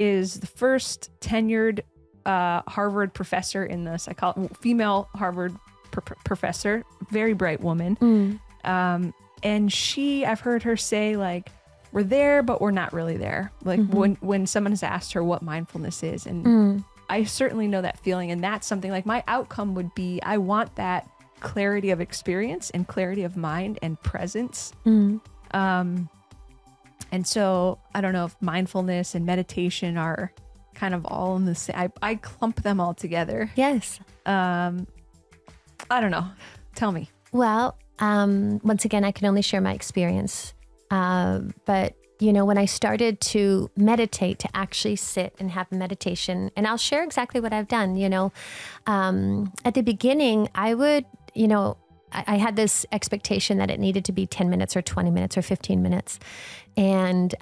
is the first tenured Harvard professor in the psychology, female Harvard professor, very bright woman. And I've heard her say, like, we're there, but we're not really there. Like when someone has asked her what mindfulness is. And I certainly know that feeling. And that's something like my outcome would be, I want that clarity of experience and clarity of mind and presence. And so I don't know if mindfulness and meditation are kind of all in the same. I clump them all together. Yes. I don't know. Tell me. Well, once again, I can only share my experience. But, you know, when I started to meditate, to actually sit and have meditation, and I'll share exactly what I've done, you know, at the beginning, I would, you know, I had this expectation that it needed to be 10 minutes or 20 minutes or 15 minutes. And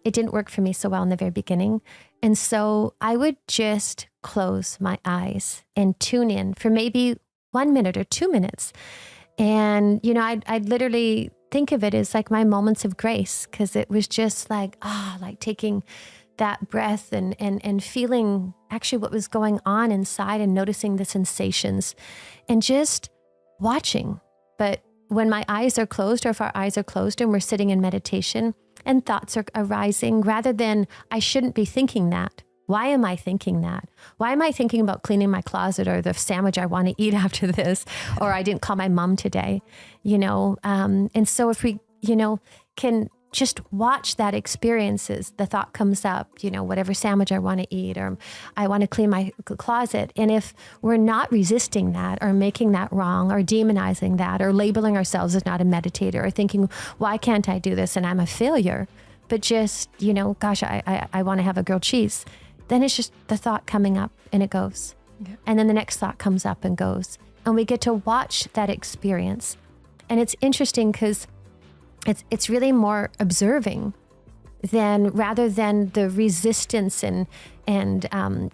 it didn't work for me so well in the very beginning. And so I would just close my eyes and tune in for maybe 1 minute or 2 minutes. And, you know, I'd literally think of it as like my moments of grace, because it was just like, like taking that breath and feeling actually what was going on inside and noticing the sensations and just watching. But when my eyes are closed, or if our eyes are closed and we're sitting in meditation and thoughts are arising, rather than I shouldn't be thinking that. Why am I thinking that? Why am I thinking about cleaning my closet or the sandwich I want to eat after this? Or I didn't call my mom today, you know? And so if we, you know, can just watch that experiences, the thought comes up, you know, whatever sandwich I want to eat, or I want to clean my closet. And if we're not resisting that or making that wrong or demonizing that or labeling ourselves as not a meditator or thinking, why can't I do this? And I'm a failure, but just, you know, gosh, I want to have a grilled cheese. Then it's just the thought coming up and it goes. Yeah. And then the next thought comes up and goes. And we get to watch that experience. And it's interesting because it's really more observing rather than the resistance and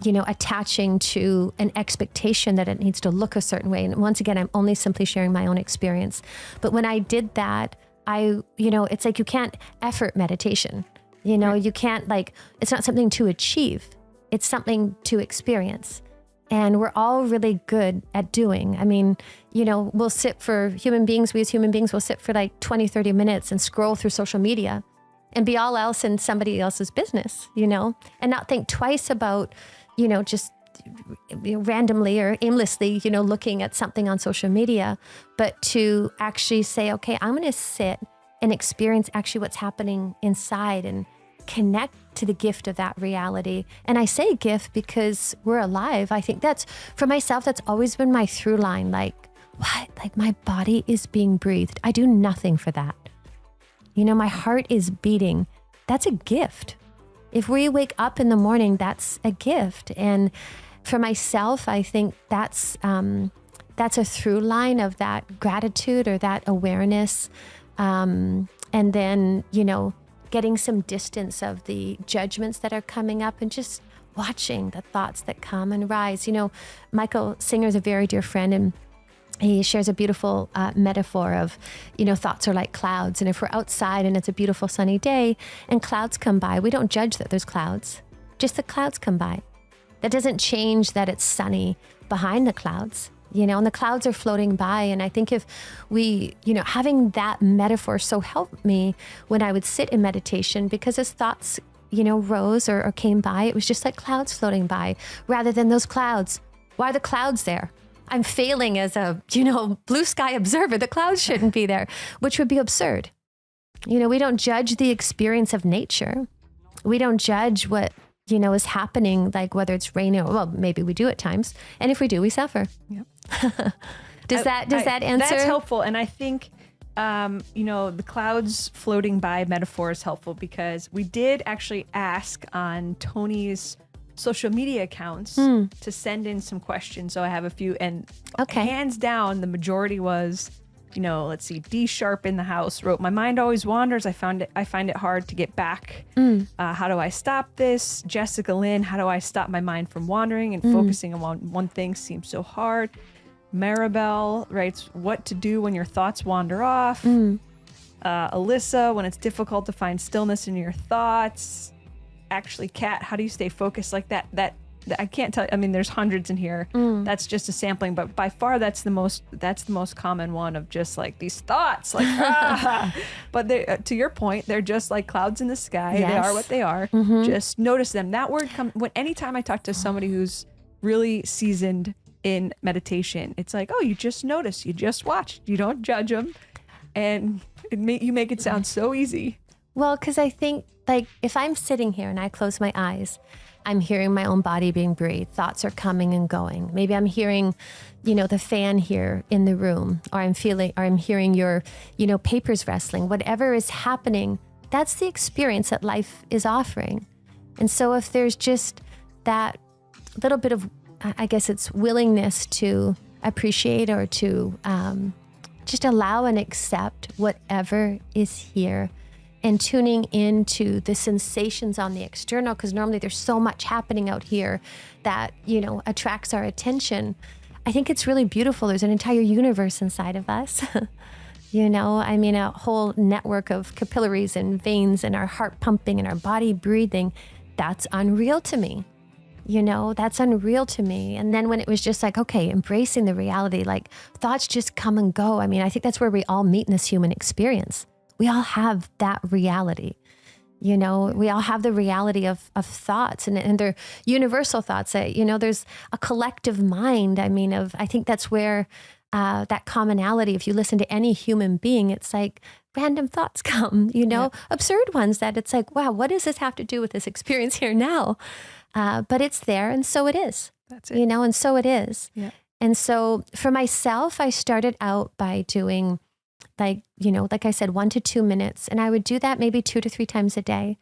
you know, attaching to an expectation that it needs to look a certain way. And once again, I'm only simply sharing my own experience. But when I did that, you know, it's like you can't effort meditation. You know, you can't it's not something to achieve. It's something to experience. And we're all really good at doing. I mean, you know, we as human beings will sit for like 20, 30 minutes and scroll through social media and be all else in somebody else's business, you know, and not think twice about, you know, just randomly or aimlessly, you know, looking at something on social media, but to actually say, okay, I'm going to sit and experience actually what's happening inside and connect to the gift of that reality. And I say gift because we're alive. I think for myself, that's always been my through line. Like, what? Like my body is being breathed. I do nothing for that. You know, my heart is beating. That's a gift. If we wake up in the morning, that's a gift. And for myself, I think that's a through line of that gratitude or that awareness. And then, you know, getting some distance of the judgments that are coming up and just watching the thoughts that come and rise. You know, Michael Singer is a very dear friend, and he shares a beautiful metaphor of, you know, thoughts are like clouds. And if we're outside and it's a beautiful sunny day and clouds come by, we don't judge that there's clouds, just the clouds come by. That doesn't change that it's sunny behind the clouds. You know, and the clouds are floating by. And I think if we, you know, having that metaphor so helped me when I would sit in meditation, because as thoughts, you know, rose or came by, it was just like clouds floating by rather than those clouds. Why are the clouds there? I'm failing as a, you know, blue sky observer. The clouds shouldn't be there, which would be absurd. You know, we don't judge the experience of nature. We don't judge what, you know, is happening, like whether it's raining or, well, maybe we do at times. And if we do, we suffer. Yep. Does that answer? That's helpful. And I think, you know, the clouds floating by metaphor is helpful because we did actually ask on Tony's social media accounts to send in some questions. So I have a few, and hands down, the majority was, you know, let's see, D Sharp in the house wrote, my mind always wanders. I find it hard to get back. How do I stop this? Jessica Lynn, how do I stop my mind from wandering and focusing on one thing seems so hard. Maribel writes, what to do when your thoughts wander off. Alyssa, when it's difficult to find stillness in your thoughts. actually, Kat, how do you stay focused like that? That I can't tell. I mean, there's hundreds in here. That's just a sampling, but by far that's the most common one of just like these thoughts, like But to your point, they're just like clouds in the sky. Yes. They are what they are. Just notice them. That word anytime I talk to somebody who's really seasoned in meditation, it's like, oh, you just notice, you just watch, you don't judge them, and you make it sound so easy. Well, because I think, like, if I'm sitting here and I close my eyes, I'm hearing my own body being breathed. Thoughts are coming and going. Maybe I'm hearing, the fan here in the room, or I'm hearing your, papers rustling. Whatever is happening, that's the experience that life is offering. And so if there's just that little bit of, I guess it's willingness to appreciate or to just allow and accept whatever is here, and tuning into the sensations on the external, because normally there's so much happening out here that, attracts our attention. I think it's really beautiful. There's an entire universe inside of us. A whole network of capillaries and veins and our heart pumping and our body breathing. That's unreal to me. That's unreal to me. And then when it was just like, okay, embracing the reality, like thoughts just come and go. I mean, I think that's where we all meet in this human experience. We all have that reality. We all have the reality of thoughts, and they're universal thoughts. There's a collective mind. I think that's where that commonality, if you listen to any human being, it's like random thoughts come, absurd ones that it's like, wow, what does this have to do with this experience here now? But it's there. And so it is. That's it. And so it is. Yeah. And so for myself, I started out by doing like I said, 1 to 2 minutes. And I would do that maybe 2 to 3 times a day.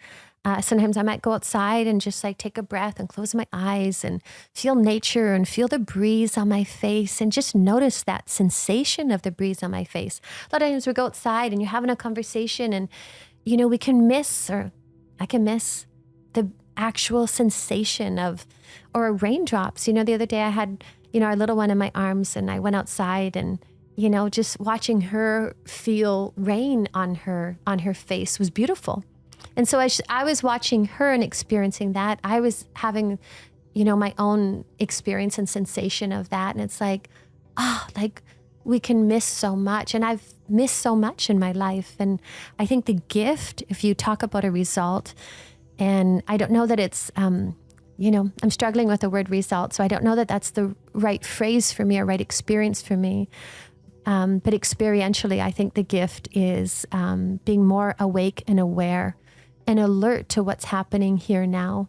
Sometimes I might go outside and just like take a breath and close my eyes and feel nature and feel the breeze on my face and just notice that sensation of the breeze on my face. A lot of times we go outside and you're having a conversation and, we can miss, or I can miss the actual sensation of, or raindrops. The other day I had, our little one in my arms, and I went outside and, just watching her feel rain on her face was beautiful. And so I was watching her and experiencing that. I was having, my own experience and sensation of that. And it's like, we can miss so much. And I've missed so much in my life. And I think the gift, if you talk about a result, and I don't know that it's, I'm struggling with the word result. So I don't know that that's the right phrase for me or right experience for me. But experientially, I think the gift is being more awake and aware and alert to what's happening here now.